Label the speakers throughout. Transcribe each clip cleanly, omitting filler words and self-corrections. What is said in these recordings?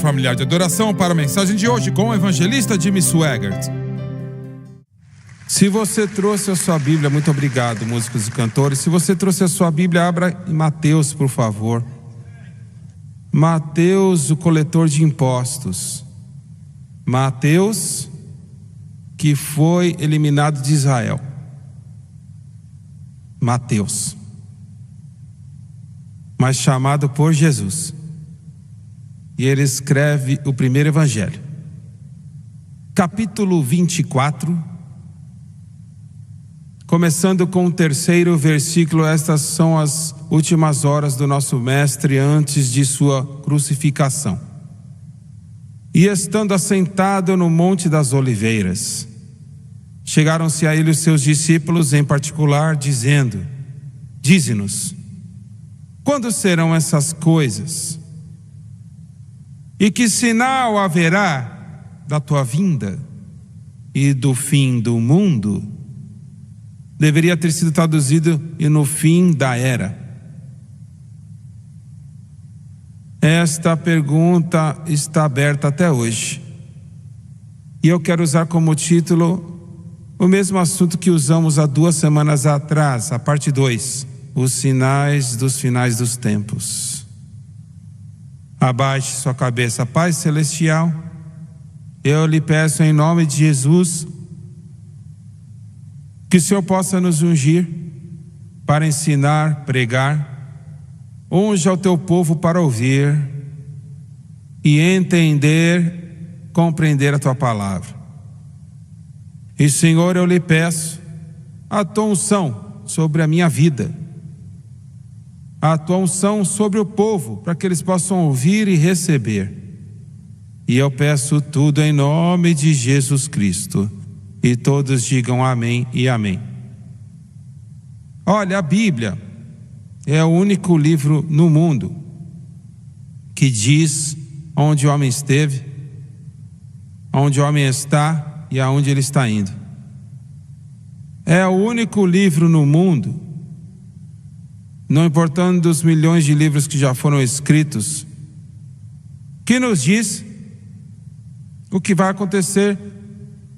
Speaker 1: familiar de adoração para a mensagem de hoje com o evangelista Jimmy Swaggart.
Speaker 2: Se você trouxe a sua Bíblia, muito obrigado, músicos e cantores. Se você trouxe a sua Bíblia, abra em Mateus, por favor. Mateus, o coletor de impostos. Mateus, que foi eliminado de Israel. Mateus, mas chamado por Jesus. E ele escreve o primeiro evangelho. Capítulo 24, começando com o terceiro versículo. Estas são as últimas horas do nosso mestre antes de sua crucificação. E estando assentado no Monte das Oliveiras, chegaram-se a ele os seus discípulos em particular, dizendo: Dize-nos, quando serão essas coisas? E que sinal haverá da tua vinda e do fim do mundo? Deveria ter sido traduzido e no fim da era. Esta pergunta está aberta até hoje. E eu quero usar como título o mesmo assunto que usamos há 2 semanas atrás, a parte 2, os sinais dos finais dos tempos. Abaixe sua cabeça. Pai Celestial, eu lhe peço em nome de Jesus que o Senhor possa nos ungir para ensinar, pregar. Unja o teu povo para ouvir e entender, compreender a tua palavra. E Senhor, eu lhe peço a tua unção sobre a minha vida, a tua unção sobre o povo, para que eles possam ouvir e receber. E eu peço tudo em nome de Jesus Cristo. E todos digam amém e amém. Olha, a Bíblia é o único livro no mundo que diz onde o homem esteve, onde o homem está e aonde ele está indo. É o único livro no mundo, não importando dos milhões de livros que já foram escritos, que nos diz o que vai acontecer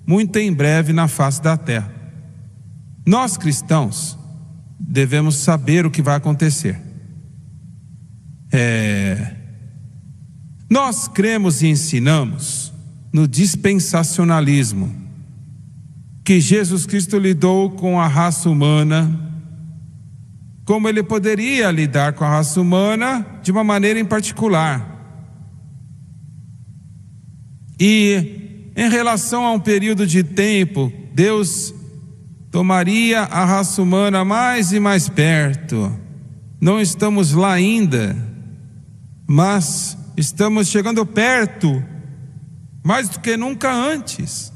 Speaker 2: muito em breve na face da terra. Nós cristãos devemos saber o que vai acontecer. Nós cremos e ensinamos no dispensacionalismo, que Jesus Cristo lidou com a raça humana como ele poderia lidar com a raça humana de uma maneira em particular. E em relação a um período de tempo, Deus tomaria a raça humana mais e mais perto. Não estamos lá ainda, mas estamos chegando perto, mais do que nunca antes.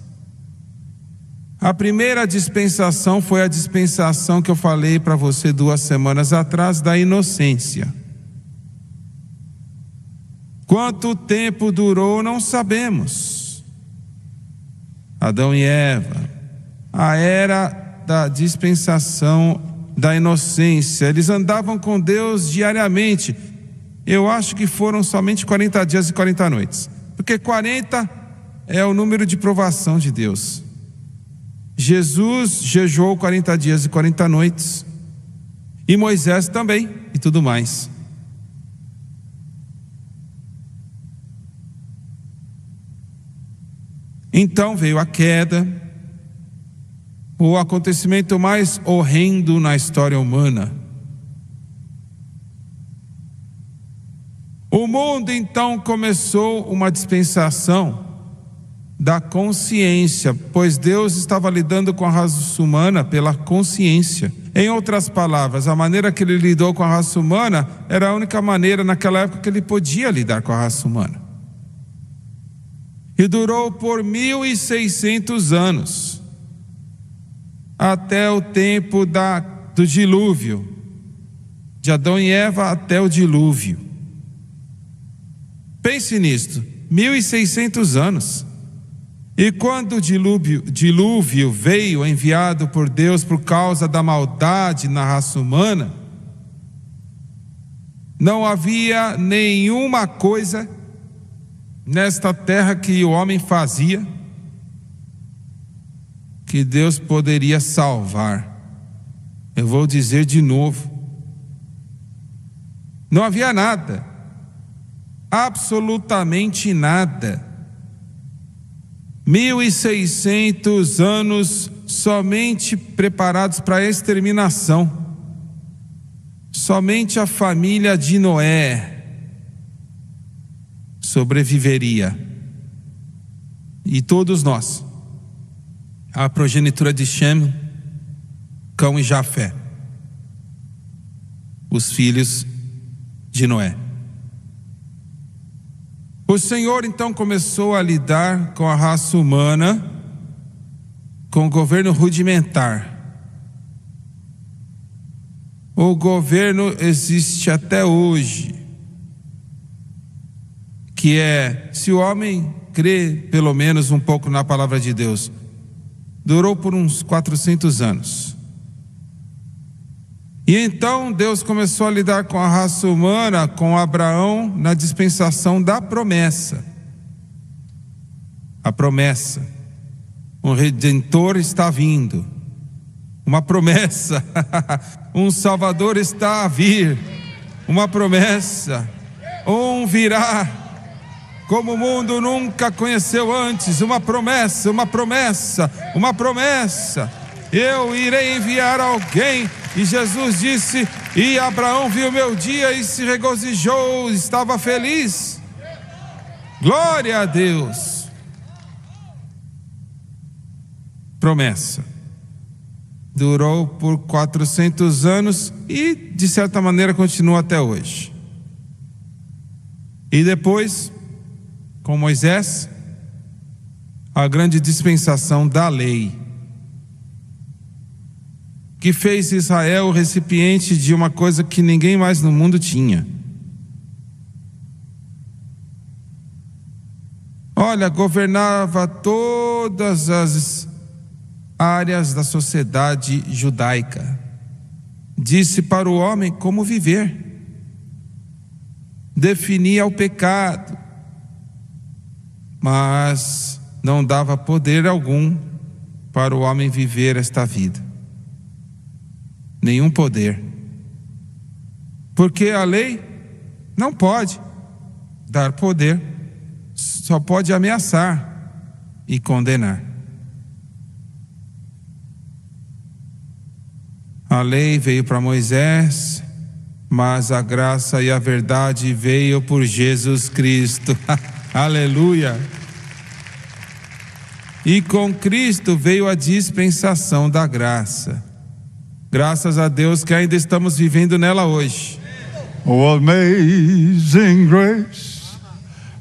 Speaker 2: A primeira dispensação foi a dispensação que eu falei para você 2 semanas atrás, da inocência. Quanto tempo durou, não sabemos. Adão e Eva, a era da dispensação da inocência. Eles andavam com Deus diariamente. Eu acho que foram somente 40 dias e 40 noites, porque 40 é o número de provação de Deus. Jesus jejuou 40 dias e 40 noites, e Moisés também, e tudo mais. Então veio a queda, o acontecimento mais horrendo na história humana. O mundo então começou uma dispensação da consciência, pois Deus estava lidando com a raça humana pela consciência. Em outras palavras, a maneira que ele lidou com a raça humana era a única maneira naquela época que ele podia lidar com a raça humana. E durou por 1600 anos, até o tempo do dilúvio, de Adão e Eva até o dilúvio. Pense nisto, 1600 anos. E quando o dilúvio veio, enviado por Deus por causa da maldade na raça humana, não havia nenhuma coisa nesta terra que o homem fazia, que Deus poderia salvar. Eu vou dizer de novo: não havia nada, absolutamente nada. 1.600 anos somente preparados para a exterminação. Somente a família de Noé sobreviveria. E todos nós, a progenitura de Shem, Cão e Jafé, os filhos de Noé. O Senhor então começou a lidar com a raça humana, com o governo rudimentar. O governo existe até hoje, que é, se o homem crê pelo menos um pouco na palavra de Deus, durou por uns 400 anos. E então Deus começou a lidar com a raça humana, com Abraão, na dispensação da promessa. A promessa: um Redentor está vindo. Uma promessa: um Salvador está a vir. Uma promessa: um virá como o mundo nunca conheceu antes. Uma promessa, uma promessa, uma promessa: eu irei enviar alguém. E Jesus disse: e Abraão viu meu dia e se regozijou, estava feliz. Glória a Deus. Promessa. Durou por 400 anos e, de certa maneira, continua até hoje. E depois, com Moisés, a grande dispensação da lei, que fez Israel o recipiente de uma coisa que ninguém mais no mundo tinha. Olha, governava todas as áreas da sociedade judaica. Disse para o homem como viver. Definia o pecado, mas não dava poder algum para o homem viver esta vida. Nenhum poder. Porque a lei não pode dar poder, só pode ameaçar e condenar. A lei veio para Moisés, mas a graça e a verdade veio por Jesus Cristo. Aleluia! E com Cristo veio a dispensação da graça. Graças a Deus que ainda estamos vivendo nela hoje.
Speaker 3: Oh, amazing grace,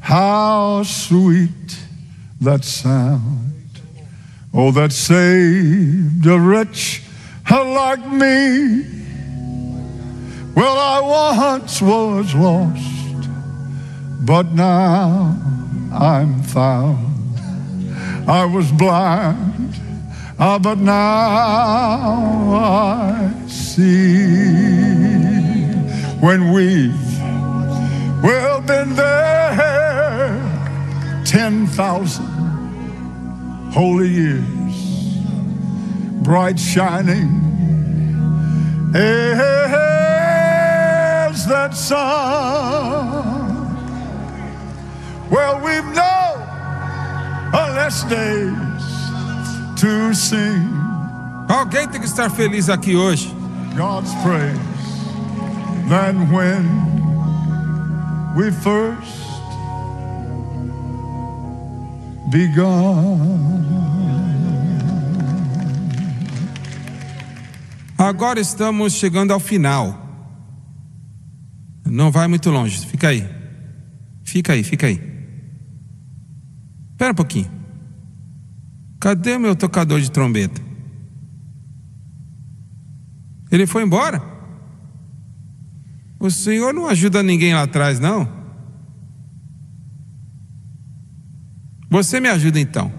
Speaker 3: how sweet that sound. Oh, that saved a wretch like me. Well, I once was lost, but now I'm found. I was blind, but now I see. When we've been there 10,000 holy years, bright shining as that sun. Well, we've known less days to sing
Speaker 2: Alguém tem que estar feliz aqui hoje.
Speaker 3: God's praise than when we first begun.
Speaker 2: Agora estamos chegando ao final. Não vai muito longe, fica aí. Fica aí, fica aí. Espera um pouquinho. Cadê meu tocador de trombeta? Ele foi embora? O Senhor não ajuda ninguém lá atrás, não? Você me ajuda então.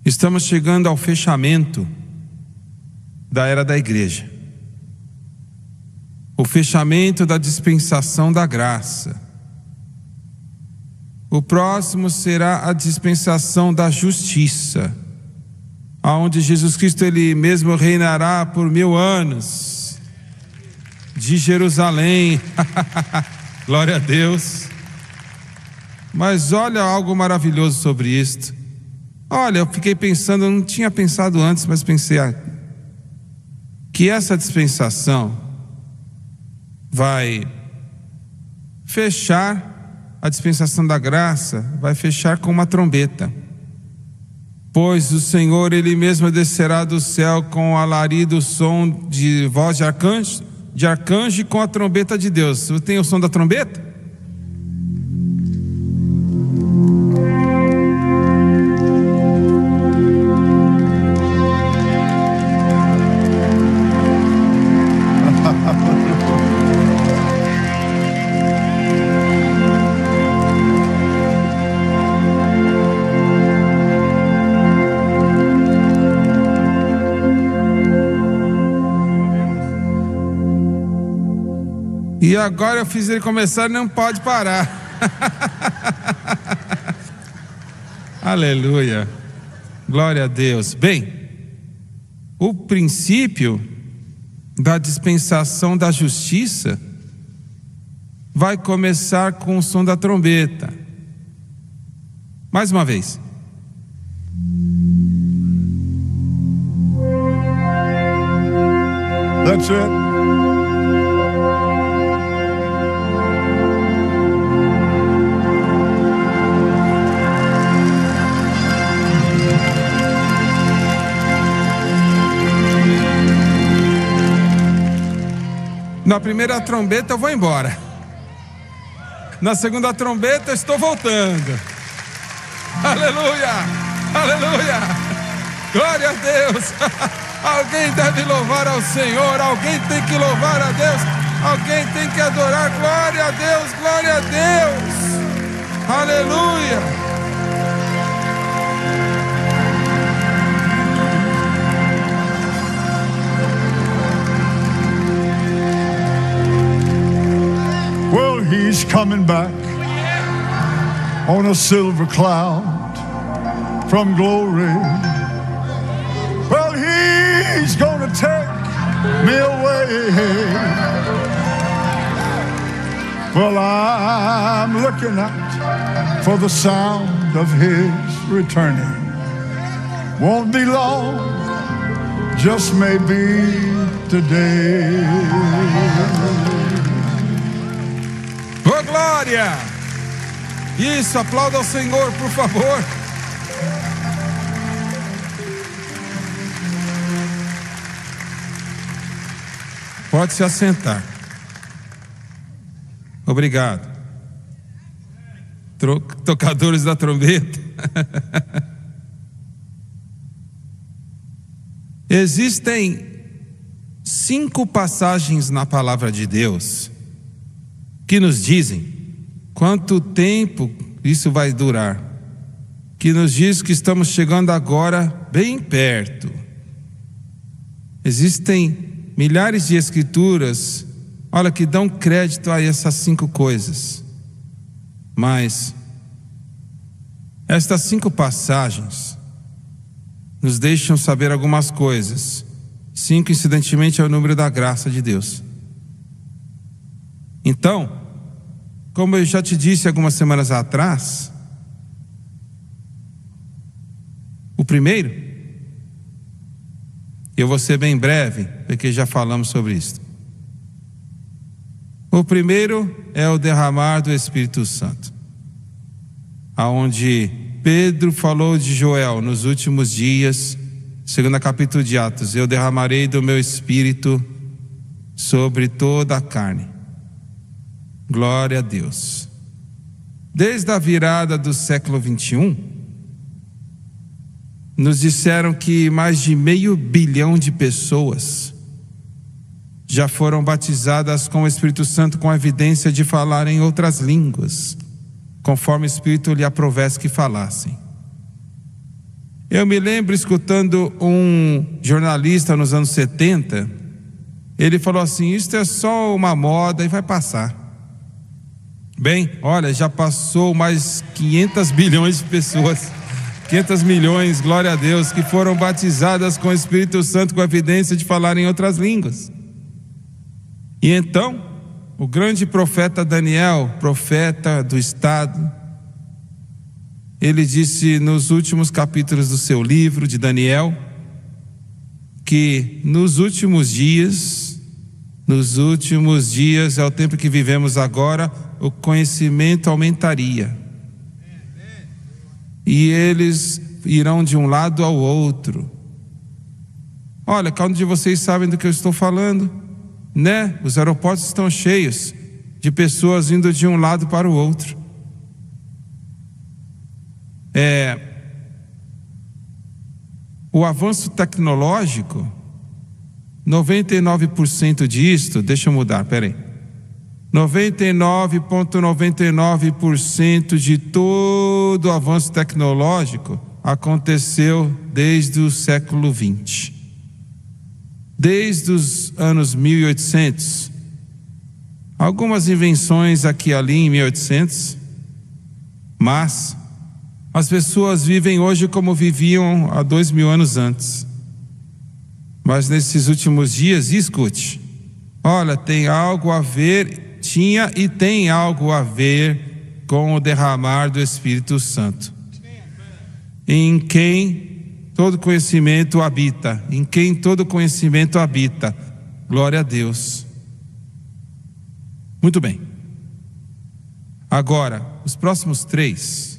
Speaker 2: Estamos chegando ao fechamento da era da igreja. O fechamento da dispensação da graça. O próximo será a dispensação da justiça, aonde Jesus Cristo Ele mesmo reinará por 1000 anos, de Jerusalém. Glória a Deus. Mas olha algo maravilhoso sobre isto. Olha, eu fiquei pensando, eu não tinha pensado antes, mas pensei que essa dispensação vai fechar, a dispensação da graça vai fechar com uma trombeta. Pois o Senhor Ele mesmo descerá do céu com alarido, som de voz de arcanjo e com a trombeta de Deus. Você tem o som da trombeta? E agora eu fiz ele começar e não pode parar. Aleluia. Glória a Deus. Bem, o princípio da dispensação da justiça vai começar com o som da trombeta. Mais uma vez.
Speaker 3: That's it.
Speaker 2: Na primeira trombeta eu vou embora. Na segunda trombeta eu estou voltando. Aleluia! Aleluia! Glória a Deus! Alguém deve louvar ao Senhor. Alguém tem que louvar a Deus. Alguém tem que adorar. Glória a Deus! Glória a Deus! Aleluia!
Speaker 3: Well, he's coming back on a silver cloud from glory. Well, he's gonna take me away. Well, I'm looking out for the sound of his returning. Won't be long, just maybe today.
Speaker 2: Ô glória! Isso, aplauda ao Senhor, por favor. Pode se assentar. Obrigado. Tocadores da trombeta. Existem 5 passagens na palavra de Deus que nos dizem quanto tempo isso vai durar, que nos diz que estamos chegando agora bem perto. Existem milhares de escrituras, olha, que dão crédito a essas 5 coisas, mas estas 5 passagens nos deixam saber algumas coisas. 5, incidentemente, é o número da graça de Deus. Então, como eu já te disse algumas semanas atrás, o primeiro, eu vou ser bem breve, porque já falamos sobre isso. O primeiro é o derramar do Espírito Santo, aonde Pedro falou de Joel nos últimos dias, segundo capítulo de Atos: eu derramarei do meu Espírito sobre toda a carne. Glória a Deus. Desde a virada do século 21, nos disseram que mais de 500 milhões de pessoas já foram batizadas com o Espírito Santo, com a evidência de falar em outras línguas, conforme o Espírito lhe aprovesse que falassem. Eu me lembro escutando um jornalista nos anos 70, ele falou assim: isto é só uma moda e vai passar. Bem, olha, já passou mais 500 bilhões de pessoas, 500 milhões, glória a Deus, que foram batizadas com o Espírito Santo com a evidência de falar em outras línguas. E então, o grande profeta Daniel, profeta do Estado, ele disse nos últimos capítulos do seu livro de Daniel, que nos últimos dias, é o tempo que vivemos agora, o conhecimento aumentaria. E eles irão de um lado ao outro. Olha, cada um de vocês sabem do que eu estou falando, né? Os aeroportos estão cheios de pessoas indo de um lado para o outro. O avanço tecnológico, 99% disto, deixa eu mudar, peraí. 99,99% de todo o avanço tecnológico aconteceu desde o século XX. Desde os anos 1800. Algumas invenções aqui e ali em 1800, mas as pessoas vivem hoje como viviam há 2000 anos antes. Mas nesses últimos dias, escute, olha, tem algo a ver, tinha e tem algo a ver com o derramar do Espírito Santo, em quem todo conhecimento habita, glória a Deus. Muito bem. Agora, os próximos 3.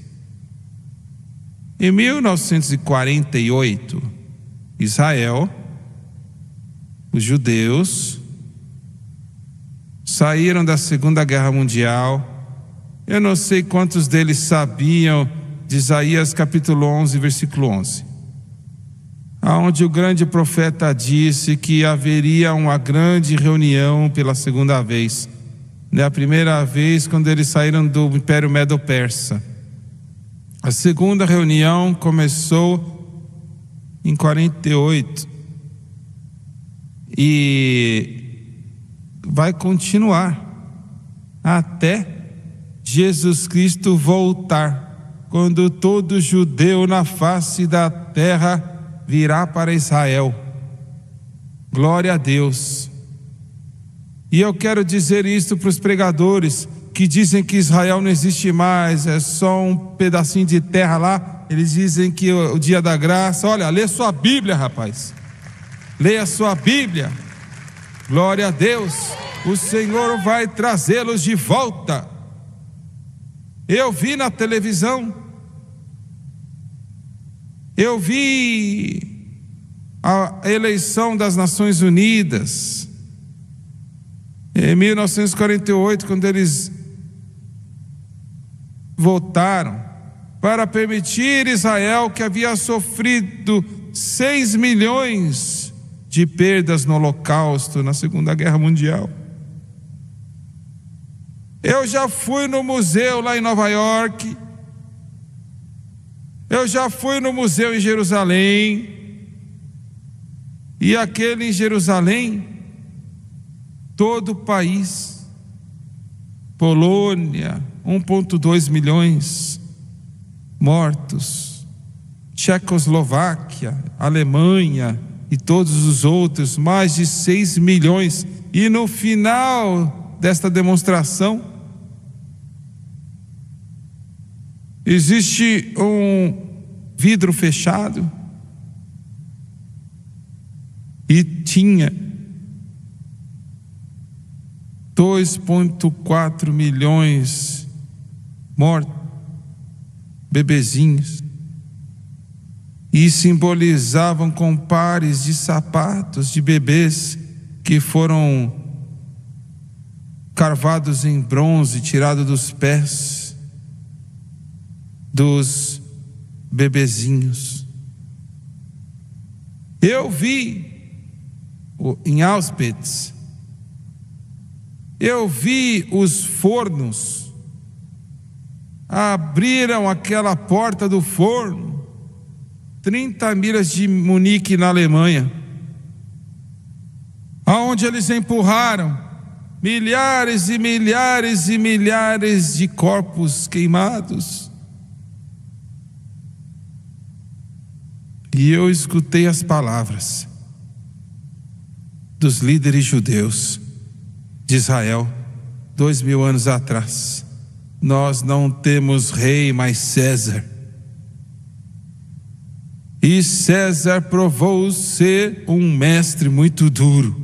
Speaker 2: Em 1948, Israel, os judeus, saíram da Segunda Guerra Mundial. Eu não sei quantos deles sabiam de Isaías capítulo 11, versículo 11, aonde o grande profeta disse que haveria uma grande reunião pela segunda vez. A primeira vez quando eles saíram do Império Medo-Persa. A segunda reunião começou em 48 e vai continuar até Jesus Cristo voltar, quando todo judeu na face da terra virá para Israel. Glória a Deus. E eu quero dizer isto para os pregadores que dizem que Israel não existe mais, é só um pedacinho de terra lá. Eles dizem que o dia da graça, olha, lê sua Bíblia, rapaz, leia sua Bíblia, glória a Deus, o Senhor vai trazê-los de volta. Eu vi na televisão, eu vi a eleição das Nações Unidas, em 1948, quando eles votaram para permitir Israel, que havia sofrido 6 milhões de perdas no Holocausto, na Segunda Guerra Mundial. Eu já fui no museu lá em Nova York, eu já fui no museu em Jerusalém, e aquele em Jerusalém, todo o país, Polônia, 1,2 milhões mortos, Tchecoslováquia, Alemanha e todos os outros, mais de 6 milhões. E no final desta demonstração, existe um vidro fechado e tinha 2,4 milhões mortos, bebezinhos, e simbolizavam com pares de sapatos de bebês que foram carvados em bronze, tirados dos pés dos bebezinhos. Eu vi em Auschwitz, eu vi os fornos, abriram aquela porta do forno, 30 milhas de Munique, na Alemanha, aonde eles empurraram milhares e milhares e milhares de corpos queimados. E eu escutei as palavras dos líderes judeus de Israel 2000 anos atrás: nós não temos rei, mas César. E César provou ser um mestre muito duro.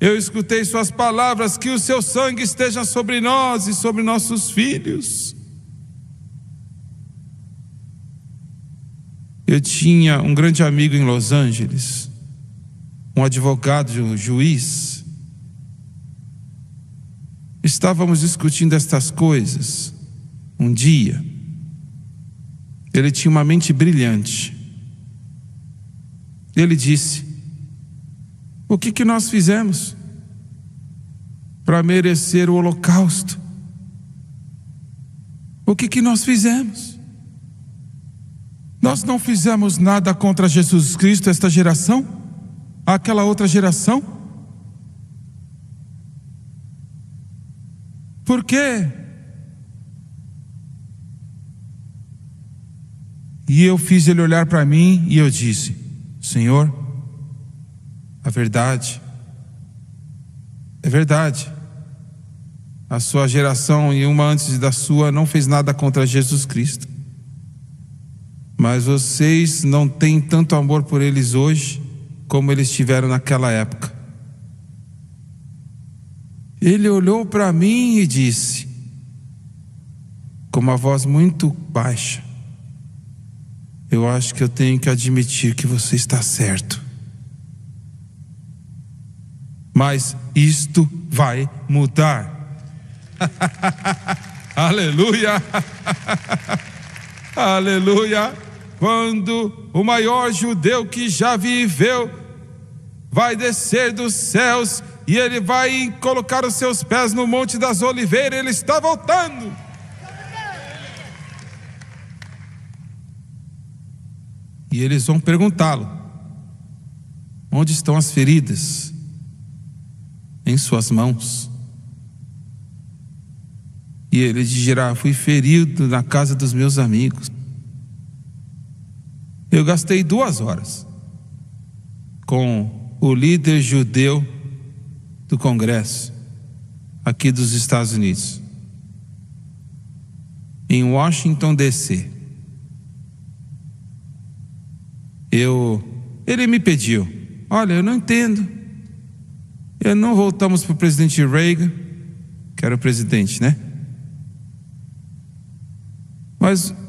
Speaker 2: Eu escutei suas palavras: que o seu sangue esteja sobre nós e sobre nossos filhos. Eu tinha um grande amigo em Los Angeles, um advogado, um juiz. Estávamos discutindo estas coisas um dia. Ele tinha uma mente brilhante. Ele disse: o que nós fizemos para merecer o holocausto? O que nós fizemos? Nós não fizemos nada contra Jesus Cristo, esta geração, aquela outra geração. Por quê? E eu fiz ele olhar para mim e eu disse: Senhor, a verdade é verdade. A sua geração e uma antes da sua não fez nada contra Jesus Cristo. Mas vocês não têm tanto amor por eles hoje como eles tiveram naquela época. Ele olhou para mim e disse, com uma voz muito baixa: eu acho que eu tenho que admitir que você está certo. Mas isto vai mudar. Aleluia. Aleluia. Quando o maior judeu que já viveu vai descer dos céus e ele vai colocar os seus pés no Monte das Oliveiras, ele está voltando. E eles vão perguntá-lo: onde estão as feridas? Em suas mãos. E ele dirá: fui ferido na casa dos meus amigos. Eu gastei 2 horas com o líder judeu do Congresso aqui dos Estados Unidos, em Washington, D.C. Ele me pediu: olha, eu não entendo. Não voltamos para o presidente Reagan, que era o presidente, né?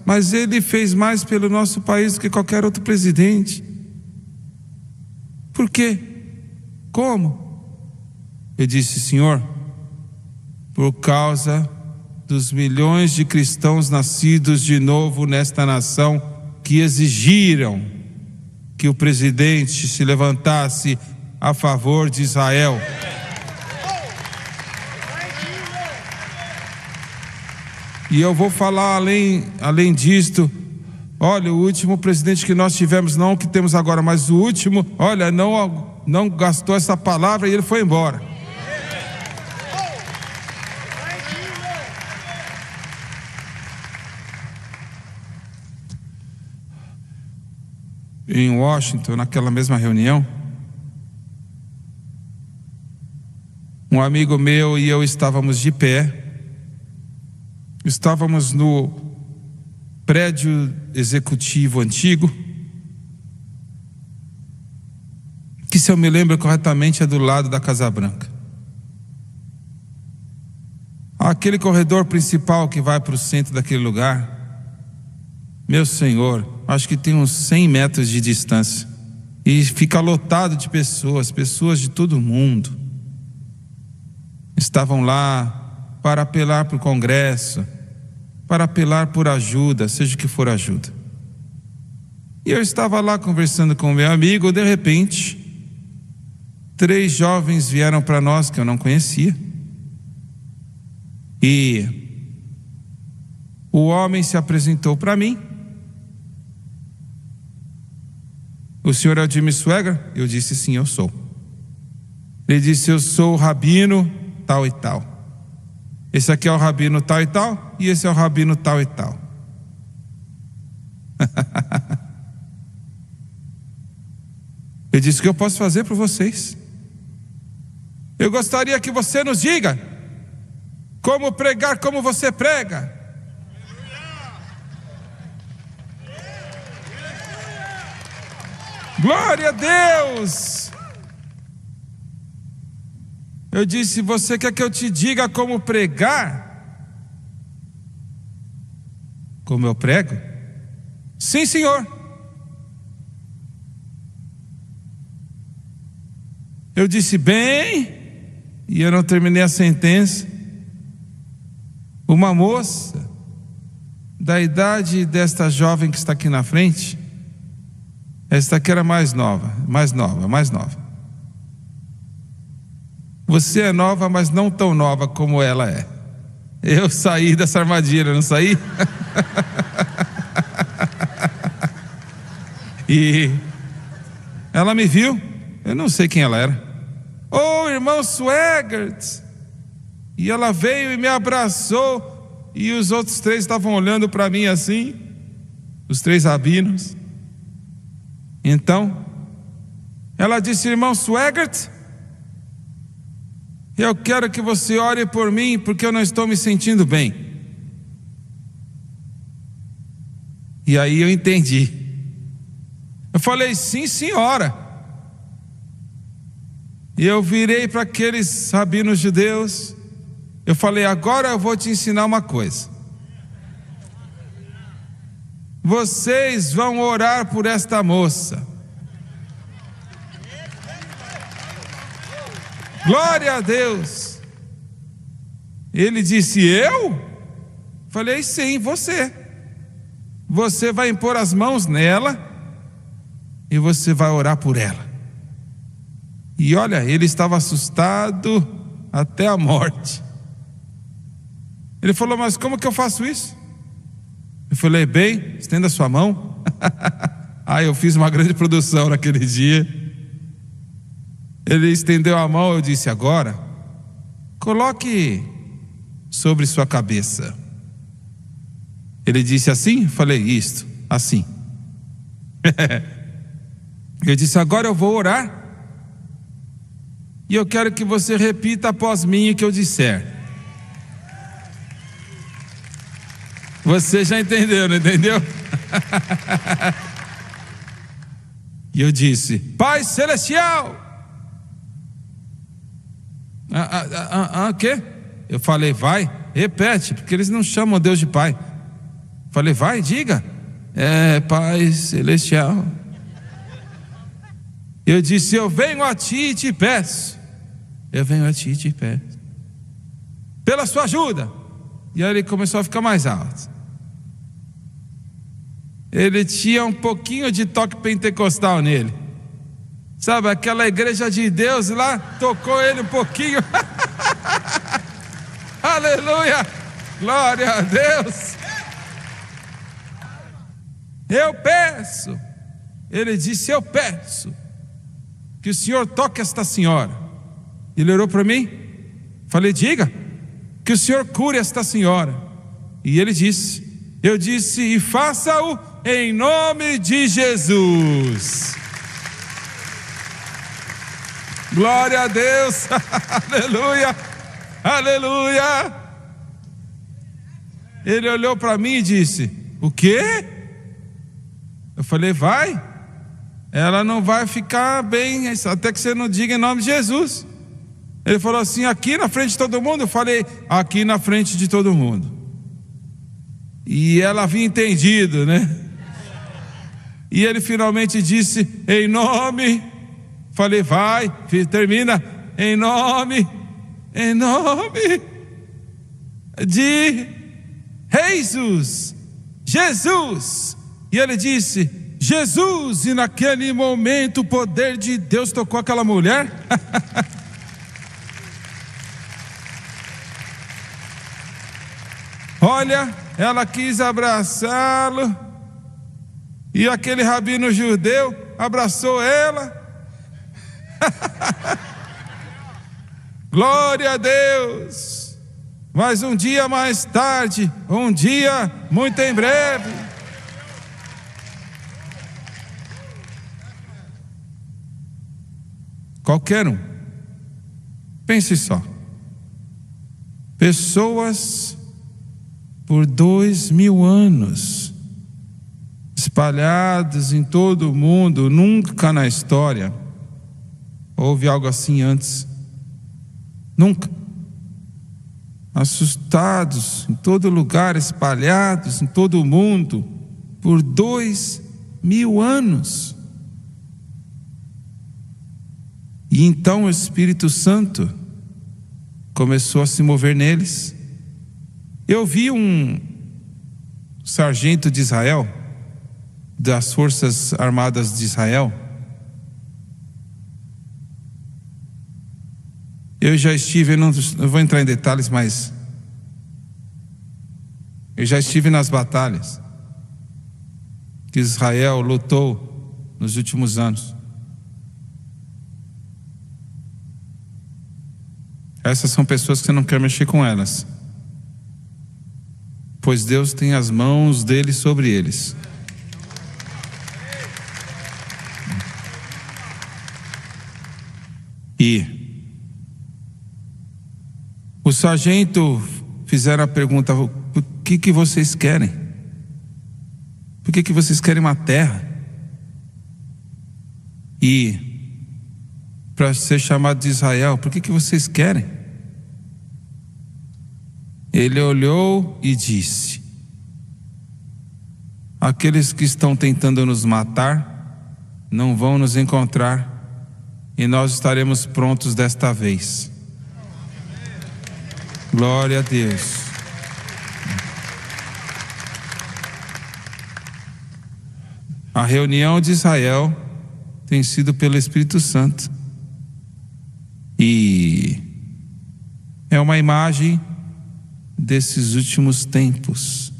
Speaker 2: Mas ele fez mais pelo nosso país do que qualquer outro presidente. Por quê? Como? Eu disse: Senhor, por causa dos milhões de cristãos nascidos de novo nesta nação que exigiram que o presidente se levantasse a favor de Israel. E eu vou falar além disto. Olha, o último presidente que nós tivemos, não o que temos agora, mas o último, olha, não gastou essa palavra e ele foi embora. Em Washington, naquela mesma reunião, um amigo meu e eu estávamos de pé. Estávamos no prédio executivo antigo, que, se eu me lembro corretamente, é do lado da Casa Branca. Aquele corredor principal que vai para o centro daquele lugar, meu Senhor, acho que tem uns 100 metros de distância, e fica lotado de pessoas de todo mundo. Estavam lá para apelar para o Congresso, para apelar por ajuda, seja o que for ajuda. E eu estava lá conversando com o meu amigo. De repente, 3 jovens vieram para nós que eu não conhecia. E o homem se apresentou para mim o senhor é o Jimmy Swaggart? Eu disse: sim, eu sou. Ele disse: eu sou o rabino tal e tal. Esse aqui é o rabino tal e tal, e esse é o rabino tal e tal. Eu disse: o que eu posso fazer por vocês? Eu gostaria que você nos diga como pregar como você prega. Glória a Deus! Eu disse: você quer que eu te diga como pregar? Como eu prego? Sim, senhor. Eu disse: bem, e eu não terminei a sentença. Uma moça da idade desta jovem que está aqui na frente, esta aqui era mais nova. Você é nova, mas não tão nova como ela é. Eu saí dessa armadilha, não saí? E ela me viu, eu não sei quem ela era. Oh, irmão Swaggart! E ela veio e me abraçou, e os outros três estavam olhando para mim assim, os três rabinos. Então, ela disse: irmão Swaggart, eu quero que você ore por mim, porque eu não estou me sentindo bem. E aí eu entendi. Eu falei: sim, senhora. E eu virei para aqueles rabinos judeus. Eu falei: agora eu vou te ensinar uma coisa. Vocês vão orar por esta moça. Glória a Deus. Ele disse: eu? Falei: sim, você. Você vai impor as mãos nela e você vai orar por ela. E olha, ele estava assustado até a morte. Ele falou: mas como que eu faço isso? Eu falei: bem, estenda a sua mão. Eu fiz uma grande produção naquele dia. Ele estendeu a mão, eu disse: agora, coloque sobre sua cabeça. Ele disse: assim? Eu falei: isto, assim. Eu disse: agora eu vou orar, e eu quero que você repita após mim o que eu disser. Você já entendeu, não entendeu? E eu disse: Pai Celestial. Quê? Eu falei: vai, repete, porque eles não chamam Deus de Pai. Falei: vai, diga. Pai Celestial. Eu disse: eu venho a ti e te peço. Eu venho a ti e te peço pela sua ajuda. E aí ele começou a ficar mais alto. Ele tinha um pouquinho de toque pentecostal nele. Sabe, aquela igreja de Deus lá tocou ele um pouquinho. Aleluia, glória a Deus. Eu peço. Ele disse: eu peço que o Senhor toque esta senhora. Ele orou para mim. Falei: diga, que o Senhor cure esta senhora. E ele disse: eu disse: e faça-o em nome de Jesus. Glória a Deus. Aleluia, aleluia. Ele olhou para mim e disse: o quê? Eu falei: vai. Ela não vai ficar bem até que você não diga em nome de Jesus. Ele falou assim: aqui na frente de todo mundo? Eu falei: aqui na frente de todo mundo. E ela havia entendido, né? E ele finalmente disse: em nome. Falei: vai, termina. Em nome de Jesus. Jesus. E ele disse: Jesus. E naquele momento o poder de Deus tocou aquela mulher. Olha, ela quis abraçá-lo. E aquele rabino judeu abraçou ela. Glória a Deus. Mas um dia mais tarde, um dia muito em breve, qualquer um, pense só, pessoas por 2000 anos, espalhados em todo o mundo, nunca na história houve algo assim antes, nunca. Assustados em todo lugar, espalhados em todo o mundo, por 2000 anos. E então o Espírito Santo começou a se mover neles. Eu vi um sargento de Israel, das Forças Armadas de Israel. Eu já estive, eu não vou entrar em detalhes, mas eu já estive nas batalhas que Israel lutou nos últimos anos. Essas são pessoas que você não quer mexer com elas, pois Deus tem as mãos dele sobre eles. E o sargento fizeram a pergunta: por que vocês querem? Por que vocês querem uma terra? E para ser chamado de Israel, por que vocês querem? Ele olhou e disse: aqueles que estão tentando nos matar não vão nos encontrar, e nós estaremos prontos desta vez. Glória a Deus. A reunião de Israel tem sido pelo Espírito Santo, e é uma imagem desses últimos tempos.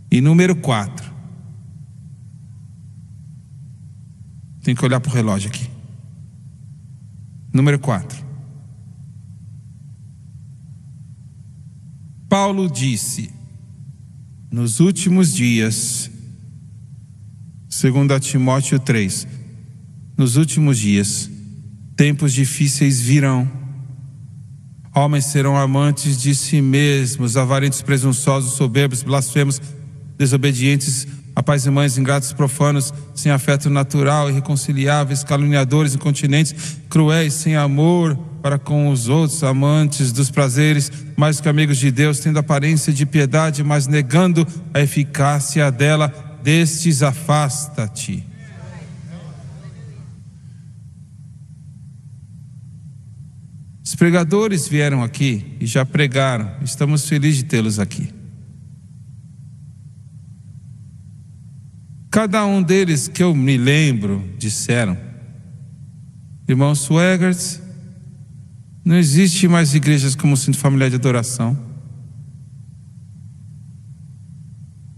Speaker 2: E número 4, tem que olhar para o relógio aqui. Número 4, Paulo disse: nos últimos dias, 2 Timóteo 3, nos últimos dias, tempos difíceis virão. Homens serão amantes de si mesmos, avarentos, presunçosos, soberbos, blasfemos, desobedientes a pais e mães, ingratos, profanos, sem afeto natural, irreconciliáveis, caluniadores, incontinentes, cruéis, sem amor para com os outros, amantes dos prazeres, mais que amigos de Deus, tendo aparência de piedade, mas negando a eficácia dela. Destes afasta-te. Os pregadores vieram aqui e já pregaram. Estamos felizes de tê-los aqui. Cada um deles que eu me lembro disseram: irmão Swegert, não existe mais igrejas como o Centro Familiar de Adoração.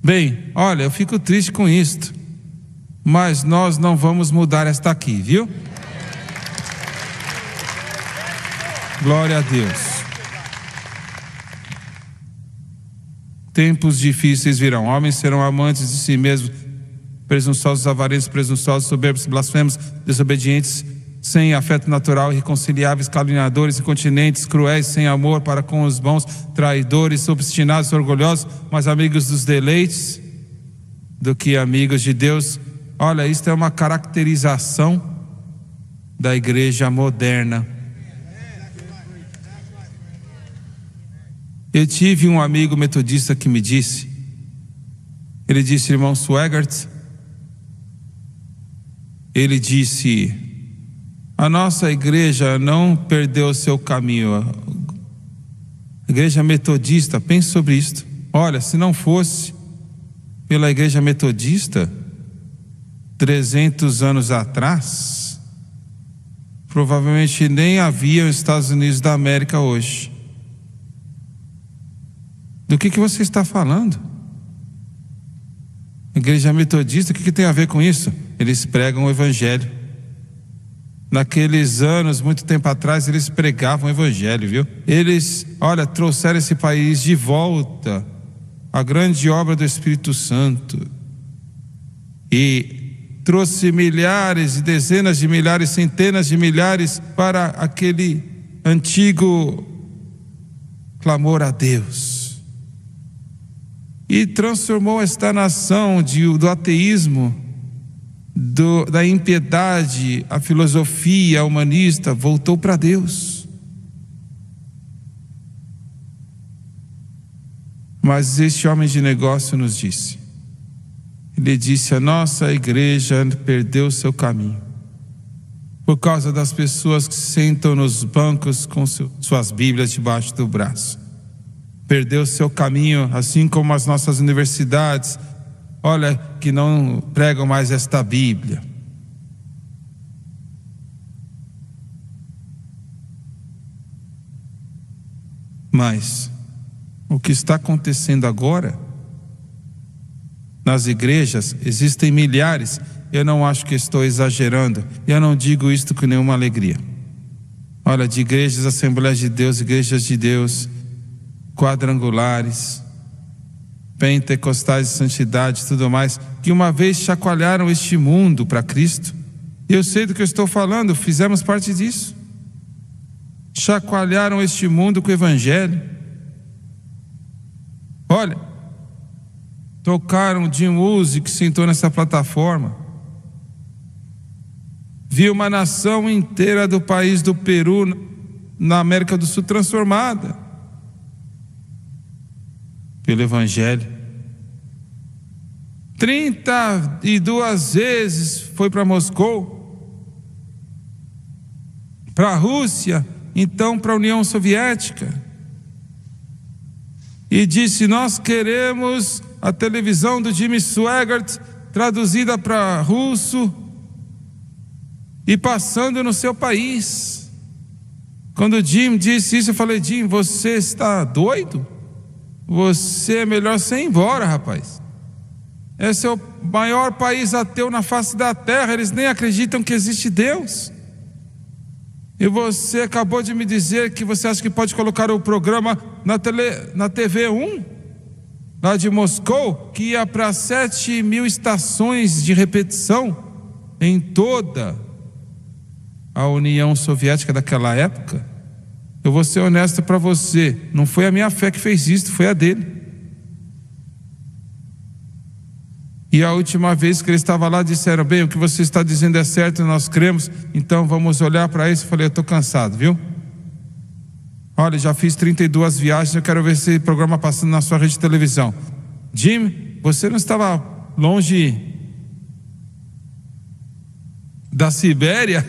Speaker 2: Bem, olha, eu fico triste com isto, mas nós não vamos mudar esta aqui, viu? Glória a Deus. Tempos difíceis virão. Homens serão amantes de si mesmos, presunçosos, avarentos, presunçosos, soberbos, blasfemos, desobedientes, sem afeto natural, irreconciliáveis, caluniadores, incontinentes, cruéis, sem amor para com os bons, traidores, obstinados, orgulhosos, mais amigos dos deleites do que amigos de Deus. Olha, isto é uma caracterização da igreja moderna. Eu tive um amigo metodista que me disse, ele disse: irmão Swegert, ele disse: a nossa igreja não perdeu o seu caminho. A igreja metodista, pense sobre isto. Olha, se não fosse pela igreja metodista 300 anos atrás, provavelmente nem havia os Estados Unidos da América hoje. Do que você está falando? Igreja metodista, o que tem a ver com isso? Eles pregam o evangelho. Naqueles anos, muito tempo atrás, eles pregavam o evangelho, viu? Eles, trouxeram esse país de volta à grande obra do Espírito Santo. E trouxe milhares e dezenas de milhares, centenas de milhares para aquele antigo clamor a Deus. E transformou esta nação do ateísmo, da impiedade, a filosofia humanista, voltou para Deus. Mas este homem de negócio nos disse, ele disse: a nossa igreja perdeu seu caminho, por causa das pessoas que sentam nos bancos com suas Bíblias debaixo do braço. Perdeu seu caminho, assim como as nossas universidades, que não pregam mais esta Bíblia. Mas o que está acontecendo agora nas igrejas, existem milhares, eu não acho que estou exagerando, eu não digo isto com nenhuma alegria. De igrejas, Assembleias de Deus, igrejas de Deus, quadrangulares, pentecostais de santidade e tudo mais, que uma vez chacoalharam este mundo para Cristo. Eu sei do que eu estou falando, fizemos parte disso. Chacoalharam este mundo com o evangelho. Tocaram Jim Uzi, que sentou nessa plataforma. Vi uma nação inteira do país do Peru, na América do Sul, transformada pelo evangelho. 32 vezes foi para Moscou, para a Rússia, então para a União Soviética, e disse: nós queremos a televisão do Jimmy Swaggart traduzida para russo e passando no seu país. Quando o Jim disse isso, eu falei: Jim, você está doido? Você é melhor você ir embora, rapaz. Esse é o maior país ateu na face da terra, eles nem acreditam que existe Deus. E você acabou de me dizer que você acha que pode colocar o programa na TV 1, lá de Moscou, que ia para 7.000 estações de repetição em toda a União Soviética daquela época. Eu vou ser honesto para você, não foi a minha fé que fez isso, foi a dele. E a última vez que ele estava lá, disseram: bem, o que você está dizendo é certo, nós cremos, então vamos olhar para isso. Eu falei: eu estou cansado, viu? Já fiz 32 viagens, eu quero ver esse programa passando na sua rede de televisão. Jim, você não estava longe da Sibéria?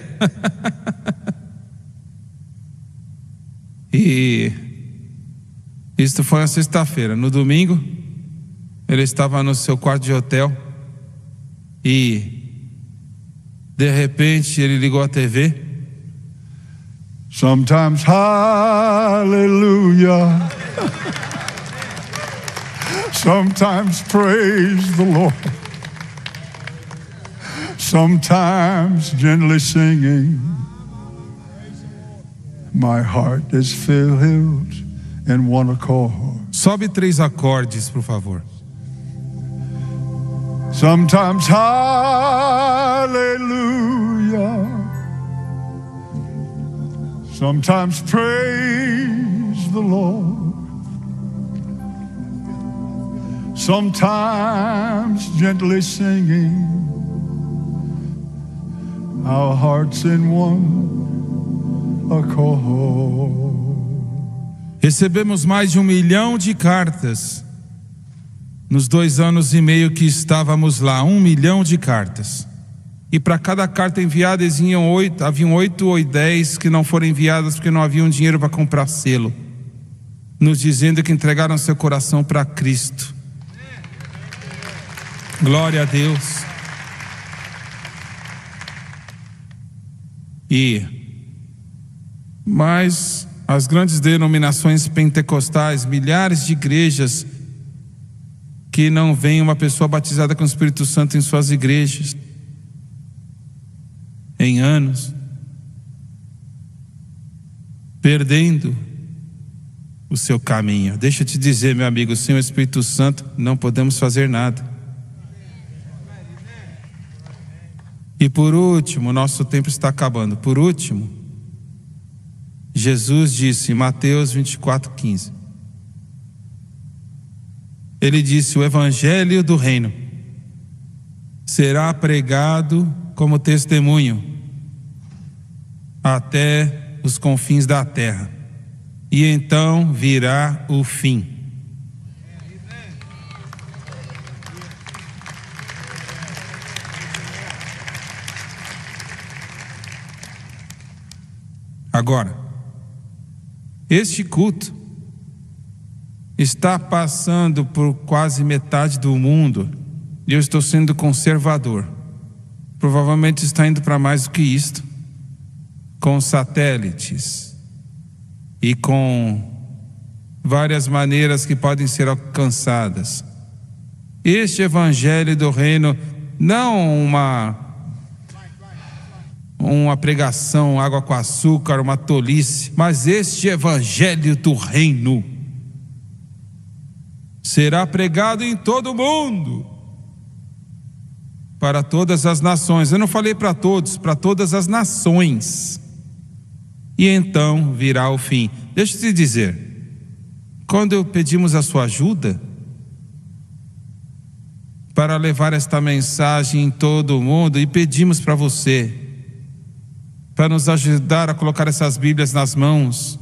Speaker 2: E isto foi uma sexta-feira. No domingo, ele estava no seu quarto de hotel e de repente ele ligou a TV.
Speaker 3: Sometimes hallelujah, sometimes praise the Lord, sometimes gently singing. My heart is filled in one accord.
Speaker 2: Sobe 3 acordes, por favor.
Speaker 3: Sometimes hallelujah, sometimes praise the Lord, sometimes gently singing, our hearts in one accord.
Speaker 2: Recebemos mais de 1 milhão de cartas nos 2 anos e meio que estávamos lá. 1 milhão de cartas. E para cada carta enviada haviam 8 ou 10 que não foram enviadas porque não haviam dinheiro para comprar selo, nos dizendo que entregaram seu coração para Cristo. Glória a Deus. Mas as grandes denominações pentecostais, milhares de igrejas que não venha uma pessoa batizada com o Espírito Santo em suas igrejas em anos, perdendo o seu caminho. Deixa eu te dizer, meu amigo, sem o Espírito Santo não podemos fazer nada. E por último, nosso tempo está acabando. Por último, Jesus disse em Mateus 24:15, ele disse: o evangelho do reino será pregado como testemunho até os confins da terra, e então virá o fim. Agora, este culto está passando por quase metade do mundo e eu estou sendo conservador. Provavelmente está indo para mais do que isto, com satélites e com várias maneiras que podem ser alcançadas. Este evangelho do reino, não uma pregação, água com açúcar, uma tolice, mas este evangelho do reino será pregado em todo o mundo, para todas as nações. Eu não falei para todos, para todas as nações. E então virá o fim. Deixa eu te dizer, quando pedimos a sua ajuda para levar esta mensagem em todo o mundo, e pedimos para você para nos ajudar a colocar essas Bíblias nas mãos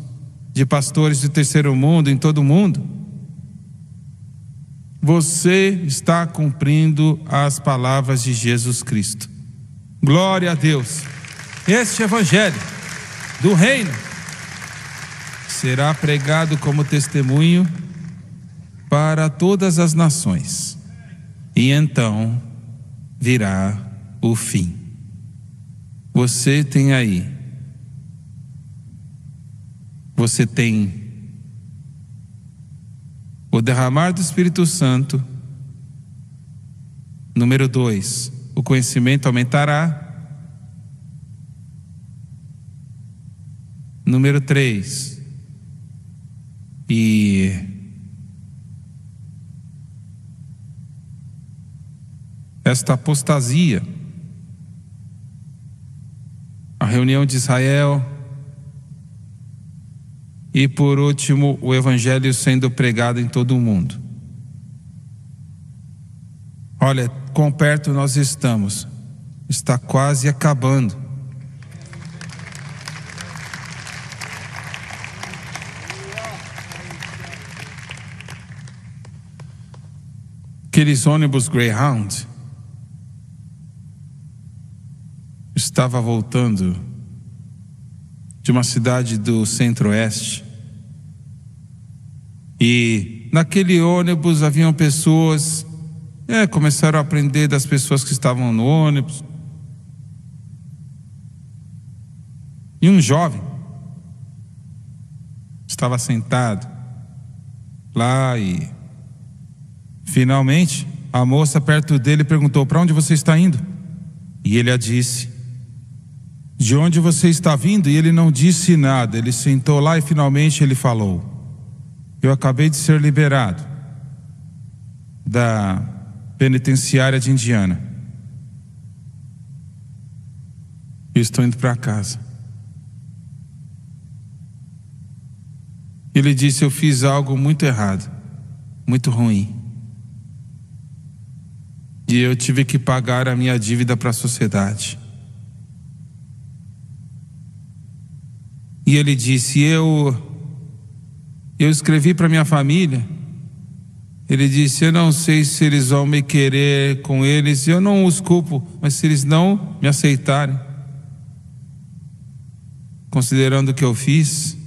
Speaker 2: de pastores do terceiro mundo, em todo o mundo, você está cumprindo as palavras de Jesus Cristo. Glória a Deus. Este evangelho do reino será pregado como testemunho para todas as nações, e então virá o fim. Você tem aí, você tem o derramar do Espírito Santo. Número 2, o conhecimento aumentará. Número 3, e esta apostasia, a reunião de Israel, e por último, o evangelho sendo pregado em todo o mundo. Olha, quão perto nós estamos. Está quase acabando. Aqueles ônibus Greyhound estava voltando de uma cidade do centro-oeste, e naquele ônibus haviam pessoas, começaram a aprender das pessoas que estavam no ônibus, e um jovem estava sentado lá, e finalmente a moça perto dele perguntou: para onde você está indo? E ele a disse: de onde você está vindo? E ele não disse nada. Ele sentou lá e finalmente ele falou: eu acabei de ser liberado da penitenciária de Indiana. Eu estou indo para casa. Ele disse: eu fiz algo muito errado, muito ruim, e eu tive que pagar a minha dívida para a sociedade. E ele disse: eu escrevi para minha família. Ele disse: eu não sei se eles vão me querer com eles, eu não os culpo, mas se eles não me aceitarem, considerando o que eu fiz.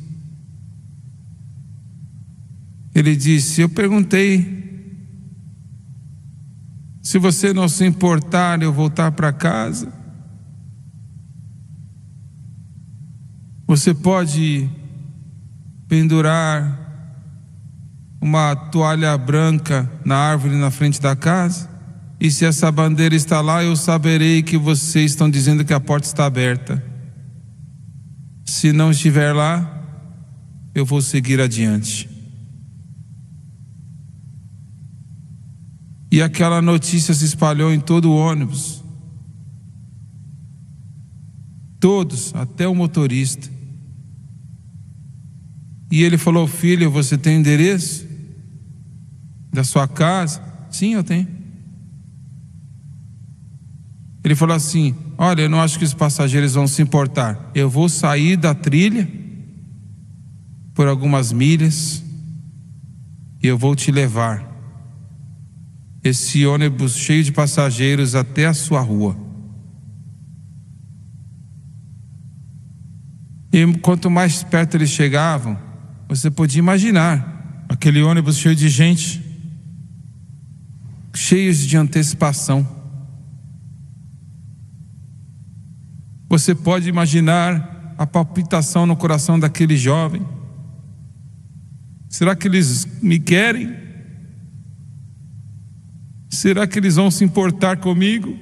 Speaker 2: Ele disse: eu perguntei, se você não se importar eu voltar para casa, você pode pendurar uma toalha branca na árvore na frente da casa? E se essa bandeira está lá, eu saberei que vocês estão dizendo que a porta está aberta. Se não estiver lá, eu vou seguir adiante. E aquela notícia se espalhou em todo o ônibus. Todos, até o motorista. E ele falou: filho, você tem endereço da sua casa? Sim, eu tenho. Ele falou assim: olha, eu não acho que os passageiros vão se importar. Eu vou sair da trilha por algumas milhas e eu vou te levar esse ônibus cheio de passageiros até a sua rua. E quanto mais perto eles chegavam, você podia imaginar aquele ônibus cheio de gente, cheios de antecipação. Você pode imaginar a palpitação no coração daquele jovem. Será que eles me querem? Será que eles vão se importar comigo?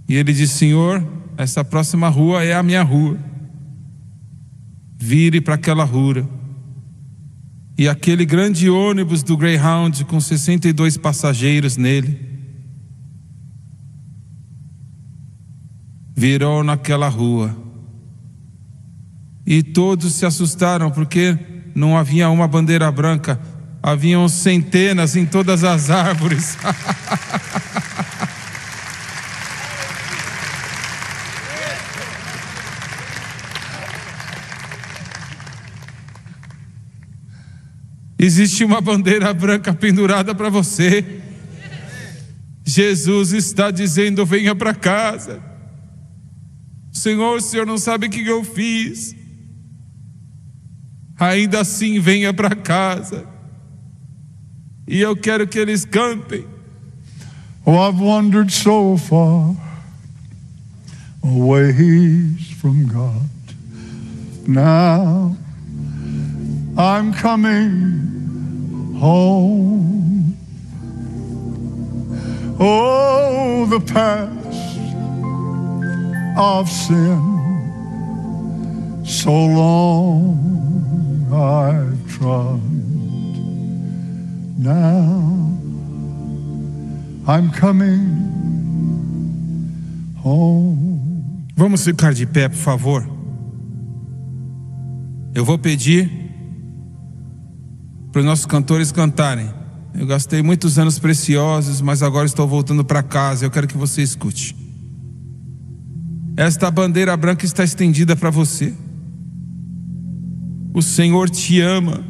Speaker 2: E ele disse: Senhor, essa próxima rua é a minha rua. Vire para aquela rua. E aquele grande ônibus do Greyhound com 62 passageiros nele virou naquela rua. E todos se assustaram, porque não havia uma bandeira branca, haviam centenas em todas as árvores. Existe uma bandeira branca pendurada para você. Jesus está dizendo: venha para casa. Senhor, o Senhor não sabe o que eu fiz. Ainda assim, venha para casa. E eu quero que eles cantem.
Speaker 3: Oh, I've wandered so far away from God. Now I'm coming home. Oh, the past of sin, so long I've trod. Now I'm coming home.
Speaker 2: Vamos ficar de pé, por favor. Eu vou pedir para os nossos cantores cantarem. Eu gastei muitos anos preciosos, mas agora estou voltando para casa. Eu quero que você escute. Esta bandeira branca está estendida para você. O Senhor te ama.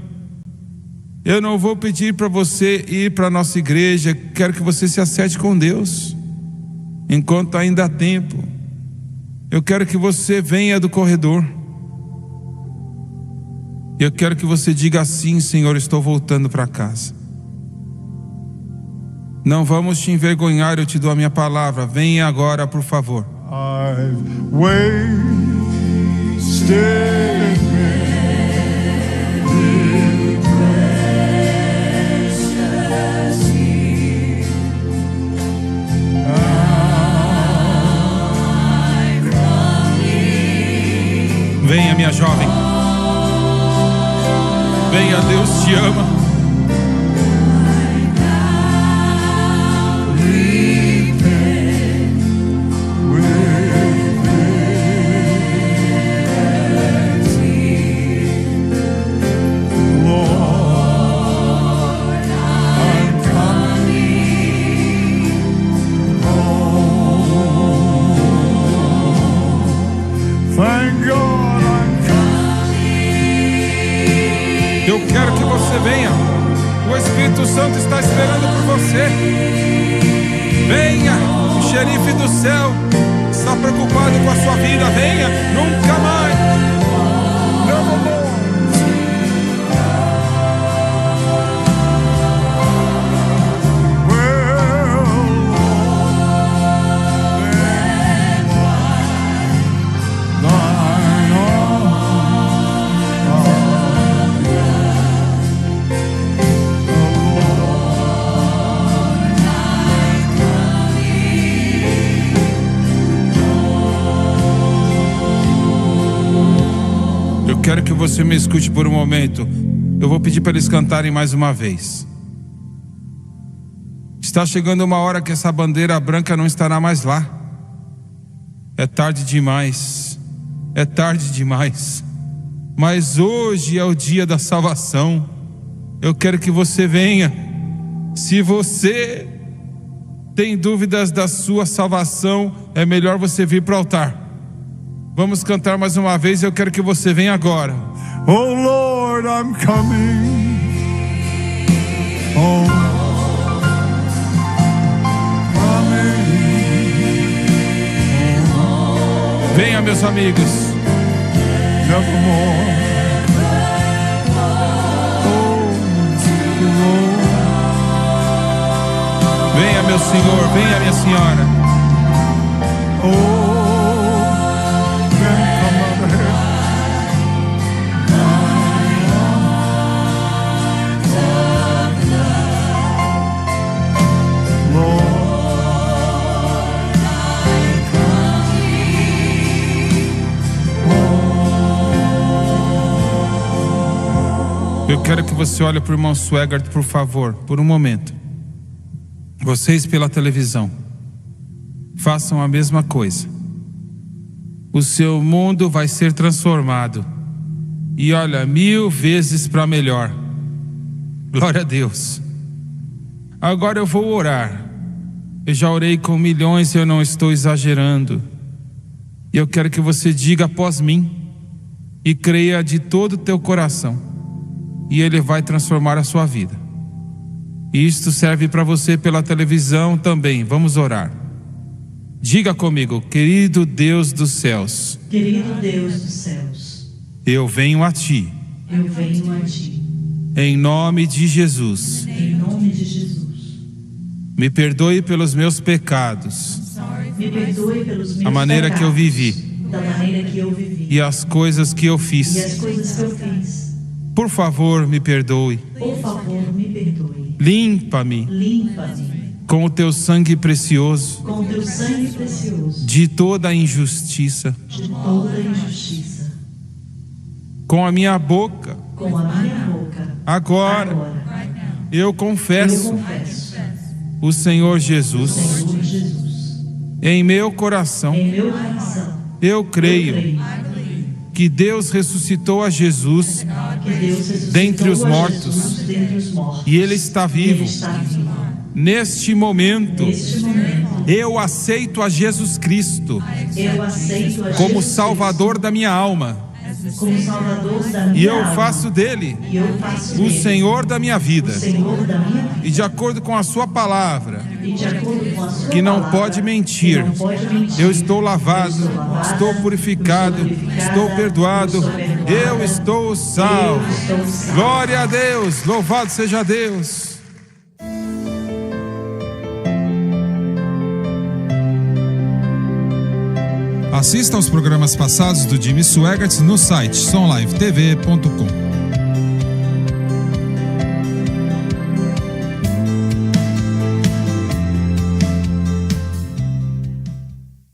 Speaker 2: Eu não vou pedir para você ir para a nossa igreja. Quero que você se acerte com Deus enquanto ainda há tempo. Eu quero que você venha do corredor. Eu quero que você diga assim: Senhor, estou voltando para casa. Não vamos te envergonhar, eu te dou a minha palavra. Venha agora, por favor.
Speaker 3: I've wasted many precious years. I'm coming.
Speaker 2: Venha, minha jovem. Venha, Deus te ama. Eu quero que você venha. O Espírito Santo está esperando por você. Venha. O xerife do céu está preocupado com a sua vida. Venha. Nunca mais. Não vou. quero que você me escute por um momento. Eu vou pedir para eles cantarem mais uma vez. Está chegando uma hora que essa bandeira branca não estará mais lá. É tarde demais. É tarde demais. Mas hoje é o dia da salvação. Eu quero que você venha. Se você tem dúvidas da sua salvação, é melhor você vir para o altar. Vamos cantar mais uma vez. Eu quero que você venha agora.
Speaker 3: Oh Lord, I'm coming. Oh,
Speaker 2: venha, meus amigos.
Speaker 3: nevermore.
Speaker 2: Venha, meu Senhor, venha, minha Senhora.
Speaker 3: Oh, then come out ahead.
Speaker 2: Eu quero que você olhe para o irmão Swegard, por favor, por um momento. Vocês pela televisão, façam a mesma coisa. O seu mundo vai ser transformado. E olha, 1000 vezes para melhor. Glória a Deus. Agora eu vou orar. Eu já orei com milhões e eu não estou exagerando. E eu quero que você diga após mim e creia de todo o teu coração. E Ele vai transformar a sua vida. E isto serve para você pela televisão também. Vamos orar. Diga comigo: querido Deus dos céus,
Speaker 4: querido Deus dos céus,
Speaker 2: eu venho a Ti.
Speaker 4: eu venho a Ti.
Speaker 2: Em nome de Jesus.
Speaker 4: Em nome de Jesus.
Speaker 2: Me perdoe pelos meus pecados,
Speaker 4: Me perdoe pelos meus
Speaker 2: a maneira que eu
Speaker 4: pecados,
Speaker 2: vivi
Speaker 4: da maneira que eu vivi
Speaker 2: e as coisas que eu
Speaker 4: e
Speaker 2: fiz.
Speaker 4: as coisas que eu fiz.
Speaker 2: Por favor, me perdoe.
Speaker 4: Por favor, me perdoe.
Speaker 2: Limpa-me
Speaker 4: Limpa-me
Speaker 2: com o Teu sangue precioso
Speaker 4: com o Teu sangue precioso
Speaker 2: de toda a injustiça.
Speaker 4: de toda injustiça.
Speaker 2: Com a minha boca,
Speaker 4: Com a minha boca,
Speaker 2: agora, eu
Speaker 4: eu
Speaker 2: confesso
Speaker 4: confesso,
Speaker 2: o Senhor Jesus.
Speaker 4: Senhor Jesus,
Speaker 2: Em meu coração,
Speaker 4: em meu coração,
Speaker 2: eu creio
Speaker 4: creio
Speaker 2: que Deus ressuscitou a Jesus
Speaker 4: que Deus ressuscitou
Speaker 2: dentre os
Speaker 4: a
Speaker 2: mortos.
Speaker 4: Jesus dentre os mortos.
Speaker 2: E Ele está vivo.
Speaker 4: Ele está vivo.
Speaker 2: Neste momento,
Speaker 4: Neste momento,
Speaker 2: eu aceito a Jesus Cristo
Speaker 4: eu aceito a
Speaker 2: como
Speaker 4: Jesus
Speaker 2: Salvador da minha alma.
Speaker 4: Cristo como Salvador da minha
Speaker 2: E eu
Speaker 4: alma.
Speaker 2: faço dele
Speaker 4: E eu faço
Speaker 2: o
Speaker 4: dele
Speaker 2: Senhor da minha vida.
Speaker 4: o Senhor da minha vida.
Speaker 2: E de acordo com a sua palavra,
Speaker 4: E de acordo com a sua
Speaker 2: que não
Speaker 4: palavra,
Speaker 2: pode mentir,
Speaker 4: que não pode mentir,
Speaker 2: eu estou lavado,
Speaker 4: eu estou lavada,
Speaker 2: estou purificado, estou perdoado, eu estou salvo.
Speaker 4: eu estou salvo.
Speaker 2: Glória a Deus, louvado seja Deus.
Speaker 1: Assista aos programas passados do Jimmy Swaggart no site sonlivetv.com.